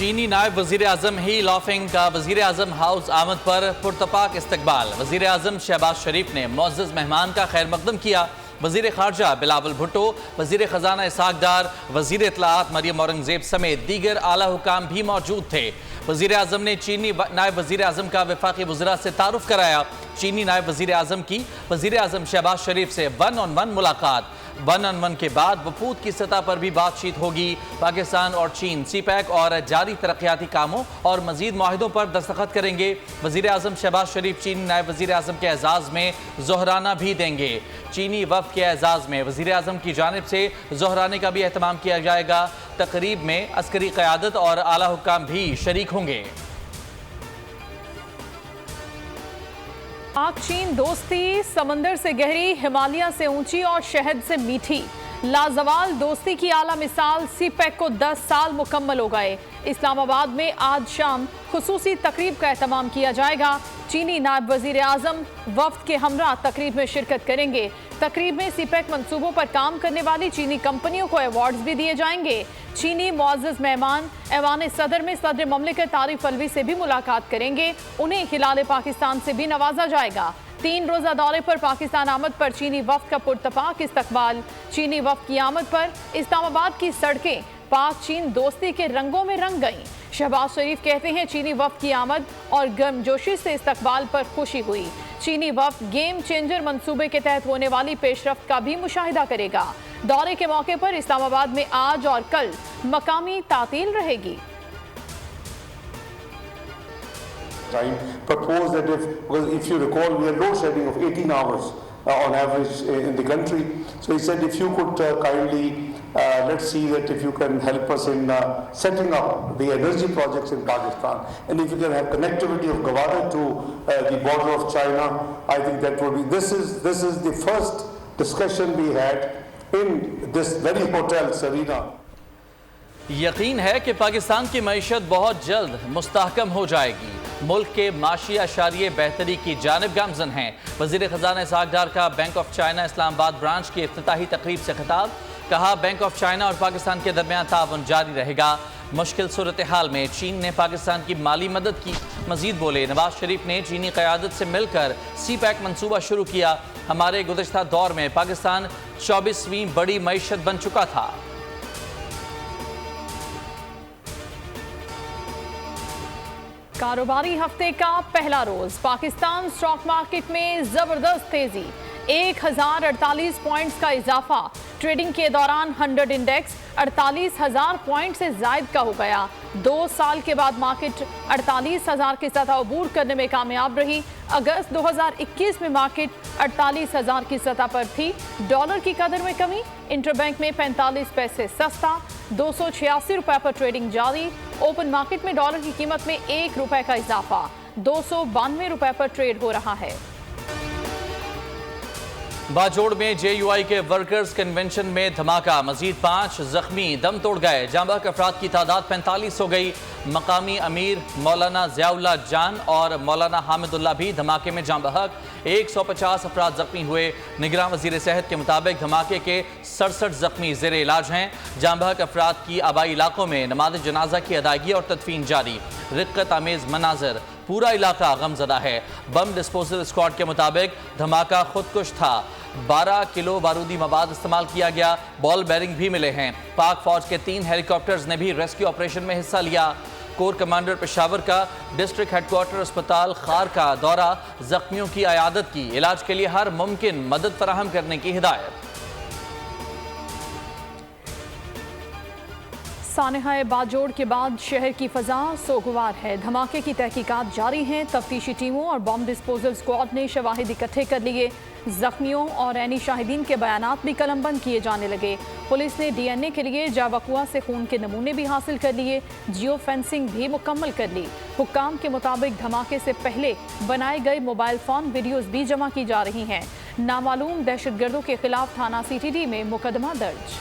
چینی نائب وزیر اعظم ہی لافنگ کا وزیر اعظم ہاؤس آمد پر پرتپاک استقبال۔ وزیر اعظم شہباز شریف نے معزز مہمان کا خیر مقدم کیا۔ وزیر خارجہ بلاول بھٹو، وزیر خزانہ اسحاق ڈار، وزیر اطلاعات مریم اورنگزیب سمیت دیگر اعلیٰ حکام بھی موجود تھے۔ وزیر اعظم نے چینی نائب وزیر اعظم کا وفاقی وزراء سے تعارف کرایا۔ چینی نائب وزیر اعظم کی وزیر اعظم شہباز شریف سے ون آن ون ملاقات۔ ون آن ون کے بعد وفود کی سطح پر بھی بات چیت ہوگی۔ پاکستان اور چین سی پیک اور جاری ترقیاتی کاموں اور مزید معاہدوں پر دستخط کریں گے۔ وزیر اعظم شہباز شریف چینی نائب وزیر اعظم کے اعزاز میں ظہرانہ بھی دیں گے۔ چینی وفد کے اعزاز میں وزیر اعظم کی جانب سے ظہرانے کا بھی اہتمام کیا جائے گا۔ تقریب میں عسکری قیادت اور اعلیٰ حکام بھی شریک ہوں گے۔ پاک چین دوستی سمندر سے گہری، ہمالیہ سے اونچی اور شہد سے میٹھی۔ لازوال دوستی کی اعلیٰ مثال سی پیک کو 10 سال مکمل ہو گئے۔ اسلام آباد میں آج شام خصوصی تقریب کا اہتمام کیا جائے گا۔ چینی نائب وزیر اعظم وفد کے ہمراہ تقریب میں شرکت کریں گے۔ تقریب میں سی پیک منصوبوں پر کام کرنے والی چینی کمپنیوں کو ایوارڈز بھی دیے جائیں گے۔ چینی معزز مہمان ایوان صدر میں صدر مملکت عارف الوی سے بھی ملاقات کریں گے۔ انہیں ہلال پاکستان سے بھی نوازا جائے گا۔ 3 روزہ دورے پر پاکستان آمد پر چینی وفد کا پرتپاک استقبال۔ چینی وفد کی آمد پر اسلام آباد کی سڑکیں پاک چین دوستی کے رنگوں میں رنگ گئیں۔ شہباز شریف کہتے ہیں چینی وفد کی آمد اور گرمجوشی سے استقبال پر خوشی ہوئی۔ چینی وفد گیم چینجر منصوبے کے تحت ہونے والی پیش رفت کا بھی مشاہدہ کرے گا۔ دورے کے موقع پر اسلام آباد میں آج اور کل مقامی تعطیل رہے گی۔ Time proposed that if you recall, we had load shedding of 18 hours on average in the country. So he said if you could kindly let's see that if you can help us in setting up the energy projects in Pakistan, and if you can have connectivity of Gwadar to the border of China, I think that would be. This is the first discussion we had in this very hotel Serena. یقین ہے کہ پاکستان کی معیشت بہت جلد مستحکم ہو جائے گی۔ ملک کے معاشی اشاریے بہتری کی جانب گامزن ہیں۔ وزیر خزانہ اسحاق ڈار کا بینک آف چائنا اسلام آباد برانچ کی افتتاحی تقریب سے خطاب۔ کہا بینک آف چائنا اور پاکستان کے درمیان تعاون جاری رہے گا۔ مشکل صورتحال میں چین نے پاکستان کی مالی مدد کی۔ مزید بولے نواز شریف نے چینی قیادت سے مل کر سی پیک منصوبہ شروع کیا۔ ہمارے گزشتہ دور میں پاکستان 24ویں بڑی معیشت بن چکا تھا۔ کاروباری ہفتے کا پہلا روز پاکستان سٹاک مارکیٹ میں زبردست تیزی، 1048 پوائنٹس کا اضافہ۔ ٹریڈنگ کے دوران 100 انڈیکس 48,000 پوائنٹ سے زائد کا ہو گیا۔ 2 سال کے بعد مارکیٹ 48,000 کی سطح عبور کرنے میں کامیاب رہی۔ اگست 2021 میں مارکیٹ 48,000 کی سطح پر تھی۔ ڈالر کی قدر میں کمی، انٹر بینک میں 45 پیسے سستا، 286 روپے پر ٹریڈنگ جاری۔ اوپن مارکیٹ میں ڈالر کی قیمت میں 1 روپے کا اضافہ، 292 روپے پر ٹریڈ ہو رہا ہے۔ باجوڑ میں جے یو آئی کے ورکرز کنونشن میں دھماکہ، مزید 5 زخمی دم توڑ گئے۔ جاں بحق افراد کی تعداد 45 ہو گئی۔ مقامی امیر مولانا ضیاء اللہ جان اور مولانا حامد اللہ بھی دھماکے میں جاں بحق، 150 افراد زخمی ہوئے۔ نگراں وزیر صحت کے مطابق دھماکے کے 67 زخمی زیر علاج ہیں۔ جاں بحق افراد کی آبائی علاقوں میں نماز جنازہ کی ادائیگی اور تدفین جاری۔ رقت آمیز مناظر، پورا علاقہ غم زدہ ہے۔ بم ڈسپوزل اسکواڈ کے مطابق دھماکہ خودکش تھا۔ 12 کلو بارودی مواد استعمال کیا گیا۔ بال بیرنگ بھی ملے ہیں۔ پاک فوج کے 3 ہیلی کاپٹرز نے بھی ریسکیو آپریشن میں حصہ لیا۔ کور کمانڈر پشاور کا ڈسٹرکٹ ہیڈ کوارٹر اسپتال خار کا دورہ، زخمیوں کی عیادت کی، علاج کے لیے ہر ممکن مدد فراہم کرنے کی ہدایت۔ سانحہ باجوڑ کے بعد شہر کی فضا سوگوار ہے۔ دھماکے کی تحقیقات جاری ہیں۔ تفتیشی ٹیموں اور بم ڈسپوزل اسکواڈ نے شواہد اکٹھے کر لیے۔ زخمیوں اور عینی شاہدین کے بیانات بھی قلم بند کیے جانے لگے۔ پولیس نے ڈی این اے کے لیے جاں وقوع سے خون کے نمونے بھی حاصل کر لیے۔ جیو فینسنگ بھی مکمل کر لی۔ حکام کے مطابق دھماکے سے پہلے بنائے گئے موبائل فون ویڈیوز بھی جمع کی جا رہی ہیں۔ نامعلوم دہشت گردوں کے خلاف تھانہ سی ٹی ڈی میں مقدمہ درج۔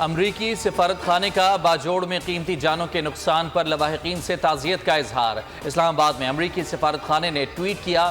امریکی سفارت خانے کا باجوڑ میں قیمتی جانوں کے نقصان پر لواحقین سے تعزیت کا اظہار۔ اسلام آباد میں امریکی سفارت خانے نے ٹویٹ کیا،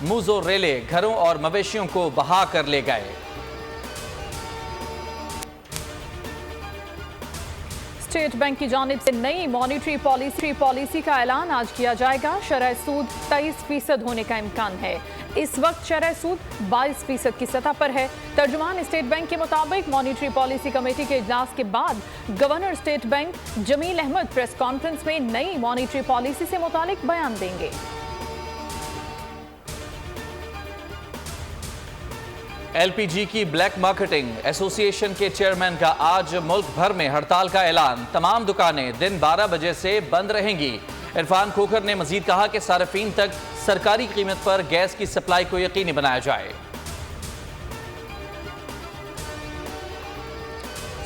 موزو ریلے گھروں اور مویشیوں کو بہا کر لے گئے۔ اسٹیٹ بینک کی جانب سے نئی مانیٹری پالیسی کا اعلان آج کیا جائے گا۔ شرح سود 23% ہونے کا امکان ہے۔ اس وقت شرح سود 22% کی سطح پر ہے۔ ترجمان اسٹیٹ بینک کے مطابق مانیٹری پالیسی کمیٹی کے اجلاس کے بعد گورنر اسٹیٹ بینک جمیل احمد پریس کانفرنس میں نئی مانیٹری پالیسی سے متعلق بیان دیں گے۔ ایل پی جی کی بلیک مارکیٹنگ ایسوسی ایشن کے چیئرمین کا آج ملک بھر میں ہڑتال کا اعلان۔ تمام دکانیں دن 12 بجے سے بند رہیں گی۔ عرفان کھوکھر نے مزید کہا کہ صارفین تک سرکاری قیمت پر گیس کی سپلائی کو یقینی بنایا جائے۔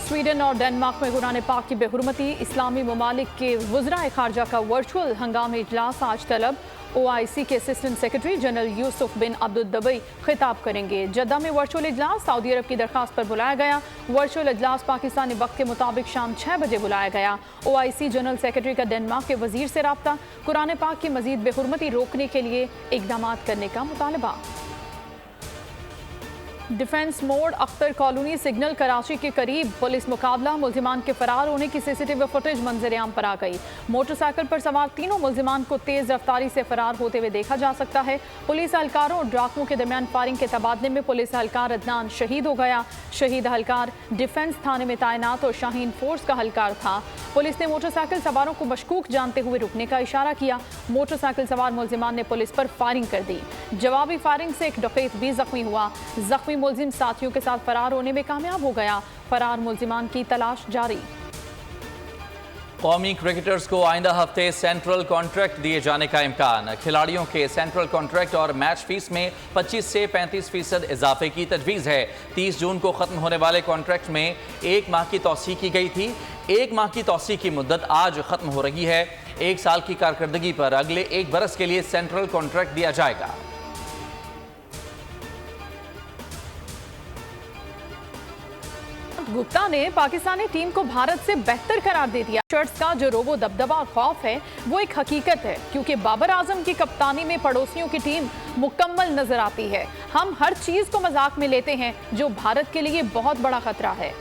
سویڈن اور ڈنمارک میں قرآن پاک کی بے حرمتی، اسلامی ممالک کے وزرائے خارجہ کا ورچوئل ہنگامی اجلاس آج طلب۔ او آئی سی کے اسسٹنٹ سیکرٹری جنرل یوسف بن عبدالدبئی خطاب کریں گے۔ جدہ میں ورچوئل اجلاس سعودی عرب کی درخواست پر بلایا گیا۔ ورچوئل اجلاس پاکستانی وقت کے مطابق شام 6 بجے بلایا گیا۔ او آئی سی جنرل سیکرٹری کا ڈنمارک کے وزیر سے رابطہ، قرآن پاک کی مزید بے حرمتی روکنے کے لیے اقدامات کرنے کا مطالبہ۔ ڈیفنس موڑ اختر کالونی سگنل کراچی کے قریب پولیس مقابلہ، ملزمان کے فرار ہونے کی سی سی ٹی وی فوٹیج منظر عام پر آ گئی۔ موٹر سائیکل پر سوار تینوں ملزمان کو تیز رفتاری سے فرار ہوتے ہوئے دیکھا جا سکتا ہے۔ پولیس اہلکاروں اور ڈاکوؤں کے درمیان فائرنگ کے تبادلے میں پولیس اہلکار عدنان شہید ہو گیا۔ شہید اہلکار ڈیفنس تھانے میں تعینات اور شاہین فورس کا اہلکار تھا۔ پولیس نے موٹر سائیکل سواروں کو مشکوک جانتے ہوئے رکنے کا اشارہ کیا۔ موٹر سائیکل سوار ملزمان نے پولیس پر فائرنگ کر دی۔ جوابی فائرنگ سے ایک ڈکیت بھی زخمی ہوا۔ زخمی ملزم ساتھیوں کے ساتھ فرار ہونے میں کامیاب ہو گیا۔ فرار ملزمان کی تلاش جاری۔ قومی کرکٹرز کو آئندہ ہفتے سینٹرل کانٹریکٹ دیے جانے کا امکان۔ کھلاڑیوں کے سینٹرل کانٹریکٹ اور میچ فیس میں 25 سے 35% اضافے کی تجویز ہے۔ 30 جون کو ختم ہونے والے کانٹریکٹ میں 1 ماہ کی توسیع کی گئی تھی۔ 1 ماہ کی توسیع کی مدت آج ختم ہو رہی ہے۔ 1 سال کی کارکردگی پر اگلے 1 برس کے لیے سینٹرل کانٹریکٹ دیا جائے گا۔ گپتا نے پاکستانی ٹیم کو بھارت سے بہتر قرار دے دیا۔ شرٹس کا جو روبو دبدبہ اور خوف ہے وہ ایک حقیقت ہے، کیونکہ بابر اعظم کی کپتانی میں پڑوسیوں کی ٹیم مکمل نظر آتی ہے۔ ہم ہر چیز کو مذاق میں لیتے ہیں، جو بھارت کے لیے بہت بڑا خطرہ ہے۔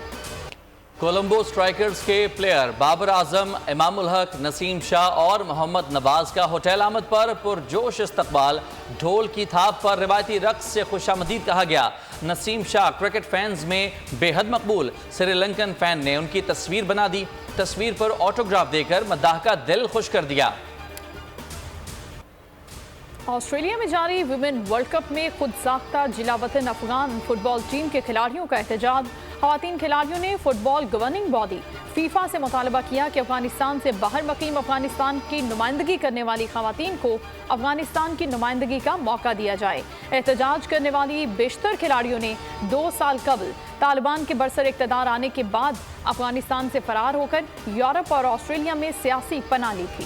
کولمبو سٹرائکرز کے پلیئر بابر اعظم، امام الحق، نسیم شاہ اور محمد نواز کا ہوٹل آمد پر پرجوش استقبال۔ ڈھول کی تھاپ پر روایتی رقص سے خوش آمدید کہا گیا۔ نسیم شاہ کرکٹ فینز میں بے حد مقبول، سری لنکن فین نے ان کی تصویر بنا دی۔ تصویر پر آٹوگراف دے کر مداح کا دل خوش کر دیا۔ آسٹریلیا میں جاری ویمن ورلڈ کپ میں خود ساختہ جلا وطن افغان فٹ بال ٹیم کے کھلاڑیوں کا احتجاج۔ خواتین کھلاڑیوں نے فٹ بال گورننگ باڈی فیفا سے مطالبہ کیا کہ افغانستان سے باہر مقیم افغانستان کی نمائندگی کرنے والی خواتین کو افغانستان کی نمائندگی کا موقع دیا جائے۔ احتجاج کرنے والی بیشتر کھلاڑیوں نے 2 سال قبل طالبان کے برسر اقتدار آنے کے بعد افغانستان سے فرار ہو کر یورپ اور آسٹریلیا میں سیاسی پناہ لی تھی۔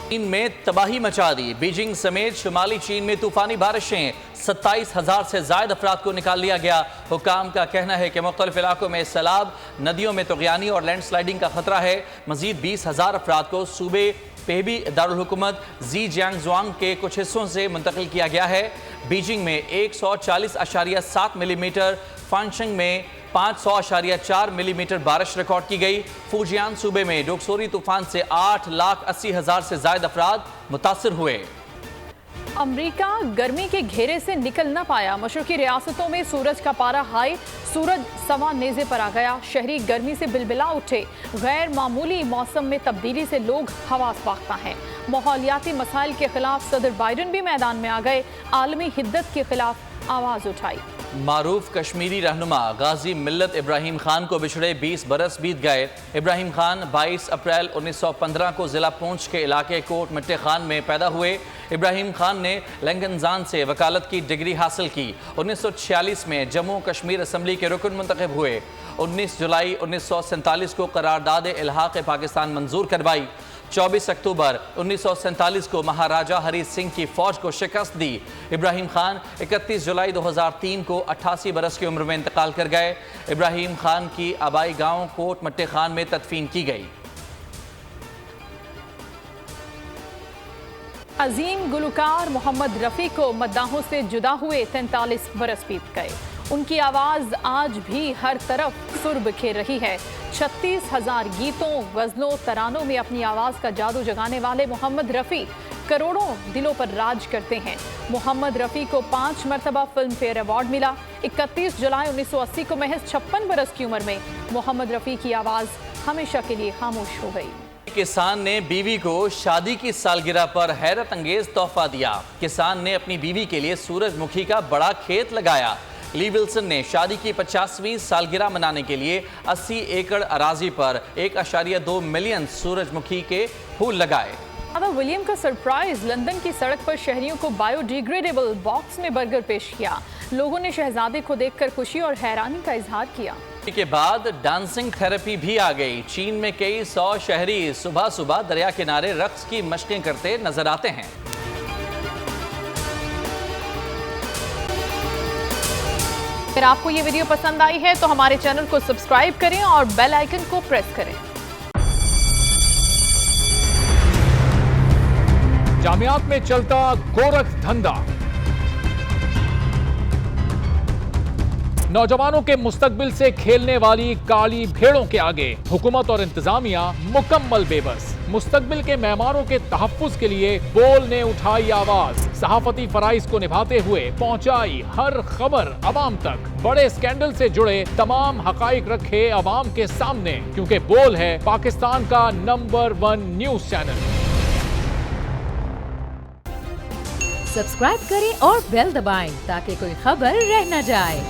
چین میں تباہی مچا دی۔ بیجنگ سمیت شمالی چین میں طوفانی بارشیں، 27,000 سے زائد افراد کو نکال لیا گیا۔ حکام کا کہنا ہے کہ مختلف علاقوں میں سیلاب، ندیوں میں طغیانی اور لینڈ سلائیڈنگ کا خطرہ ہے۔ مزید 20,000 افراد کو صوبے پیبی دارالحکومت زی جیانگ زوانگ کے کچھ حصوں سے منتقل کیا گیا ہے۔ بیجنگ میں 140.7 ملی میٹر، فانشنگ میں 500.4 ملی میٹر بارش ریکارڈ کی گئی۔ فوجیان صوبے میں ڈوکسوری طوفان سے 8,80,000 سے زائد افراد متاثر ہوئے۔ امریکہ گرمی کے گھیرے سے نکل نہ پایا۔ مشرقی ریاستوں میں سورج کا پارہ ہائی، سورج سوا نیزے پر آ گیا۔ شہری گرمی سے بلبلا اٹھے۔ غیر معمولی موسم میں تبدیلی سے لوگ حواس باختہ ہیں۔ ماحولیاتی مسائل کے خلاف صدر بائیڈن بھی میدان میں آ گئے۔ عالمی حدت کے خلاف آواز اٹھائی۔ معروف کشمیری رہنما غازی ملت ابراہیم خان کو بچھڑے 20 برس بیت گئے۔ ابراہیم خان 22 اپریل 1915 کو ضلع پونچھ کے علاقے کوٹ مٹے خان میں پیدا ہوئے۔ ابراہیم خان نے لنگنزان سے وکالت کی ڈگری حاصل کی۔ 1946 میں جموں کشمیر اسمبلی کے رکن منتخب ہوئے۔ 19 جولائی 1947 کو قرارداد الحاق پاکستان منظور کروائی۔ 24 اکتوبر 1947 کو مہاراجہ ہری سنگھ کی فوج کو شکست دی۔ ابراہیم خان 31 جولائی 2003 کو 88 برس کی عمر میں انتقال کر گئے۔ ابراہیم خان کی آبائی گاؤں کوٹ مٹے خان میں تدفین کی گئی۔ عظیم گلوکار محمد رفیع کو مداحوں سے جدا ہوئے 43 برس بیت گئے۔ ان کی آواز آج بھی ہر طرف سر بکھیر رہی ہے۔ 36,000 گیتوں، غزلوں، ترانوں میں اپنی آواز کا جادو جگانے والے محمد رفیع کروڑوں دلوں پر راج کرتے ہیں۔ محمد رفیع کو 5 مرتبہ فلم فیئر ایوارڈ ملا۔ 31 جولائی 1980 کو محض 56 برس کی عمر میں محمد رفیع کی آواز ہمیشہ کے لیے خاموش ہو گئی۔ کسان نے بیوی کو شادی کی سالگرہ پر حیرت انگیز تحفہ دیا۔ کسان نے اپنی بیوی کے لیے سورج مکھی کا بڑا کھیت لگایا۔ لی ولسن نے شادی کی 50ویں سالگرہ منانے کے لیے 80 ایکڑ اراضی پر 1.2 ملین سورج مکھی کے پھول لگائے۔ ولیم کا سرپرائز، لندن کی سڑک پر شہریوں کو بایو ڈیگریڈیبل باکس میں برگر پیش کیا۔ لوگوں نے شہزادے کو دیکھ کر خوشی اور حیرانی کا اظہار کیا۔ کے بعد ڈانسنگ تھراپی بھی آ گئی۔ چین میں کئی 100 شہری صبح صبح دریا کنارے رقص کی مشقیں کرتے نظر آتے ہیں۔ اگر آپ کو یہ ویڈیو پسند آئی ہے تو ہمارے چینل کو سبسکرائب کریں اور بیل آئیکن کو پریس کریں۔ جامعات میں چلتا گورکھ دھندا، نوجوانوں کے مستقبل سے کھیلنے والی کالی بھیڑوں کے آگے حکومت اور انتظامیہ مکمل بے بس۔ مستقبل کے معماروں کے تحفظ کے لیے بول نے اٹھائی آواز، صحافتی فرائض کو نبھاتے ہوئے پہنچائی ہر خبر عوام تک، بڑے اسکینڈل سے جڑے تمام حقائق رکھے عوام کے سامنے، کیونکہ بول ہے پاکستان کا نمبر 1 نیوز چینل۔ سبسکرائب کریں اور بیل دبائیں تاکہ کوئی خبر رہ نہ جائے۔